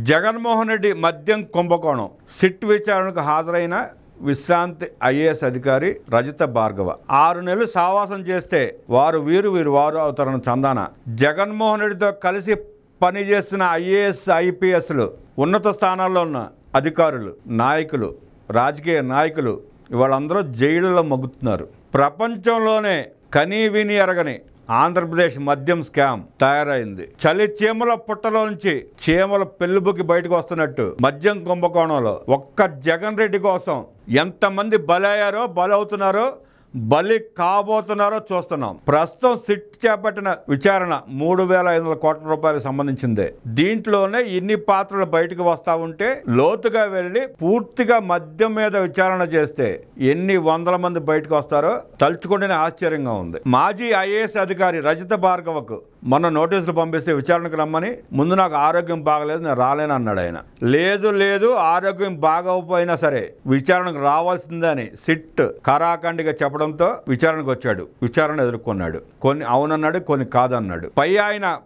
జగన్మోహన్ రెడ్డి మద్యం కుంభకోణం సిట్ విచారణకు హాజరైన విశ్రాంతి ఐఏఎస్ అధికారి రజిత భార్గవ 6 నెలలు సావాసం చేస్తే వారు వారు అవుతారన్న చందాన జగన్మోహన్ రెడ్డితో కలిసి పనిచేస్తున్న ఐఏఎస్ ఐపీఎస్లు ఉన్నత స్థానాల్లో ఉన్న అధికారులు నాయకులు రాజకీయ నాయకులు వాళ్ళందరూ జైళ్ళలో మగ్గుతున్నారు. ప్రపంచంలోనే కనీ విని ఎరగని ఆంధ్రప్రదేశ్ మద్యం స్కామ్ తయారైంది. చలి చీమల పుట్టలో నుంచి చీమల పెళ్ళుబుకి బయటకు వస్తున్నట్టు మద్యం కుంభకోణంలో ఒక్క జగన్ రెడ్డి కోసం ఎంతమంది బలయ్యారో బలవుతున్నారో బలి కాబోతున్నారో చూస్తున్నాం. ప్రస్తుతం సిట్ చేపట్టిన విచారణ 3,500 కోట్ల రూపాయలకు సంబంధించిందే. దీంట్లోనే ఇన్ని పాత్రలు బయటకు వస్తా ఉంటే లోతుగా వెళ్ళి పూర్తిగా మద్యం మీద విచారణ చేస్తే ఎన్ని వందల మంది బయటకు వస్తారో తలుచుకుంటేనే ఆశ్చర్యంగా ఉంది. మాజీ ఐఏఎస్ అధికారి రజిత భార్గవకు మొన్న నోటీసులు పంపిస్తే విచారణకు రమ్మని, ముందు నాకు ఆరోగ్యం బాగలేదు నేను రాలేను అన్నాడు ఆయన. లేదు ఆరోగ్యం బాగోకపోయినా సరే విచారణకు రావాల్సిందని సిట్ ఖరాఖండిగా చెప్పడంతో విచారణకు వచ్చాడు. విచారణ ఎదుర్కొన్నాడు. కొన్ని అవునన్నాడు, కొన్ని కాదన్నాడు.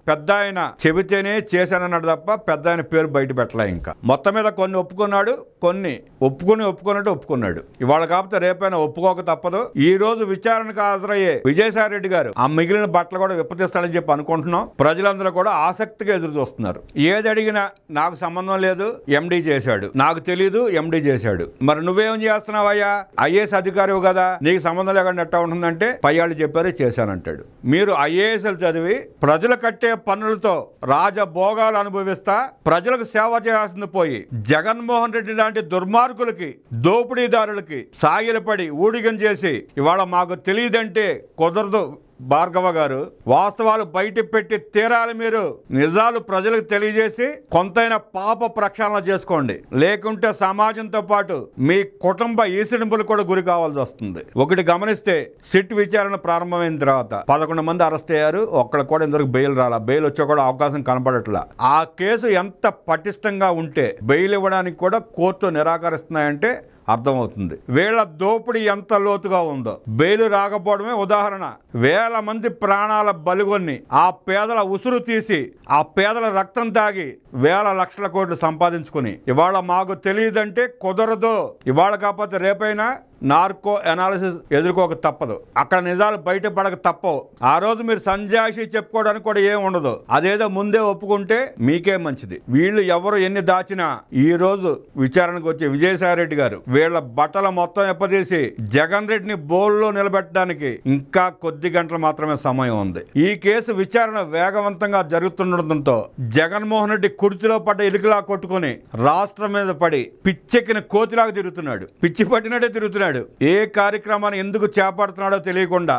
పెద్ద ఆయన చెబితేనే చేశానన్నాడు తప్ప పెద్ద ఆయన పేరు బయట పెట్టలే. ఇంకా మొత్తం మీద కొన్ని ఒప్పుకున్నాడు, కొన్ని ఒప్పుకున్నట్టు ఒప్పుకున్నాడు. ఇవాళ కాకపోతే రేపైనా ఒప్పుకోక తప్పదు. ఈ రోజు విచారణకు హాజరయ్యే విజయసాయి రెడ్డి గారు ఆ మిగిలిన బట్టలు కూడా విప్పతీస్తాడని చెప్పి అనుకుంటున్నాం. ప్రజలందరూ కూడా ఆసక్తిగా ఎదురు చూస్తున్నారు. ఏది అడిగినా నాకు సంబంధం లేదు, ఎండీ చేశాడు, నాకు తెలీదు, ఎండీ చేశాడు. మరి నువ్వేం చేస్తున్నావయ్యా, ఐఏఎస్ అధికారివి కదా, నీకు సంబంధం లేకుండా ఎట్టా ఉంటుందంటే పయ్యాళ్ళు చెప్పారు చేశానంటాడు. మీరు ఐఏఎస్లు చదివి ప్రజలు కట్టే పన్నులతో రాజభోగాలు అనుభవిస్తా ప్రజలకు సేవ చేయాల్సింది పోయి జగన్మోహన్ రెడ్డి లాంటి దుర్మార్గులకి దోపిడీదారులకి సాగిలపడి ఊడిగం చేసి ఇవాళ మాకు తెలియదంటే కుదరదు. భార్గవ గారు వాస్తవాలు బయట పెట్టి తీరాలి. మీరు నిజాలు ప్రజలకు తెలియజేసి కొంతైనా పాప ప్రక్షాళన చేసుకోండి. లేకుంటే సమాజంతో పాటు మీ కుటుంబ ఈసడింపులు కూడా గురి కావాల్సి వస్తుంది. ఒకటి గమనిస్తే సిట్ విచారణ ప్రారంభమైన తర్వాత 11 మంది అరెస్ట్ అయ్యారు. ఒక్కళ్ళు కూడా ఇంతవరకు బెయిల్ రాలా. బెయిల్ వచ్చే కూడా అవకాశం కనపడట్లా. ఆ కేసు ఎంత పటిష్టంగా ఉంటే బెయిల్ ఇవ్వడానికి కూడా కోర్టు నిరాకరిస్తున్నాయంటే అర్థమవుతుంది. వీళ్ళ దోపిడీ ఎంత లోతుగా ఉందో. బెయిలు రాకపోవడమే ఉదాహరణ. వేల మంది ప్రాణాల బలిగొన్ని ఆ పేదల ఉసురు తీసి ఆ పేదల రక్తం తాగి వేల లక్షల కోట్లు సంపాదించుకుని ఇవాళ మాకు తెలియదంటే కుదరదు. ఇవాళ కాకపోతే రేపైనా నార్కో అనాలిసిస్ ఎదుర్కోక తప్పదు. అక్కడ నిజాలు బయటపడక తప్పవు. ఆ రోజు మీరు సంజాయిషి చెప్పుకోవడానికి కూడా ఏం ఉండదు. అదేదో ముందే ఒప్పుకుంటే మీకే మంచిది. వీళ్ళు ఎవరు ఎన్ని దాచినా ఈ రోజు విచారణకు వచ్చే విజయసాయి రెడ్డి గారు వీళ్ళ బట్టల మొత్తం ఎప్పదీసి జగన్ రెడ్డిని బోల్లో నిలబెట్టడానికి ఇంకా కొద్ది గంటలు మాత్రమే సమయం ఉంది. ఈ కేసు విచారణ వేగవంతంగా జరుగుతుండటంతో జగన్మోహన్ రెడ్డి కుర్చీలో పడ్డ ఇలుకలా కొట్టుకుని రాష్ట్రం మీద పడి పిచ్చెక్కిన కోతిలాగా తిరుగుతున్నాడు. పిచ్చి పట్టినట్టే తిరుగుతున్నాడు. ఏ కార్యక్రమాన్ని ఎందుకు చేపడుతున్నాడో తెలియకుండా,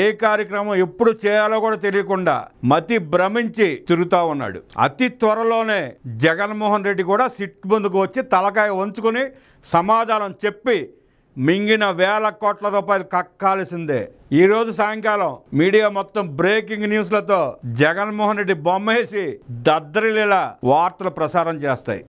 ఏ కార్యక్రమం ఎప్పుడు చేయాలో కూడా తెలియకుండా మతి భ్రమించి తిరుగుతా ఉన్నాడు. అతి త్వరలోనే జగన్మోహన్ రెడ్డి కూడా సిట్ ముందుకు వచ్చి తలకాయ వంచుకొని సమాధానం చెప్పి మింగిన వేల కోట్ల రూపాయలు కక్కాల్సిందే. ఈరోజు సాయంకాలం మీడియా మొత్తం బ్రేకింగ్ న్యూస్లతో జగన్మోహన్ రెడ్డి బొమ్మేసి దద్దరిలేలా వార్తలు ప్రసారం చేస్తాయి.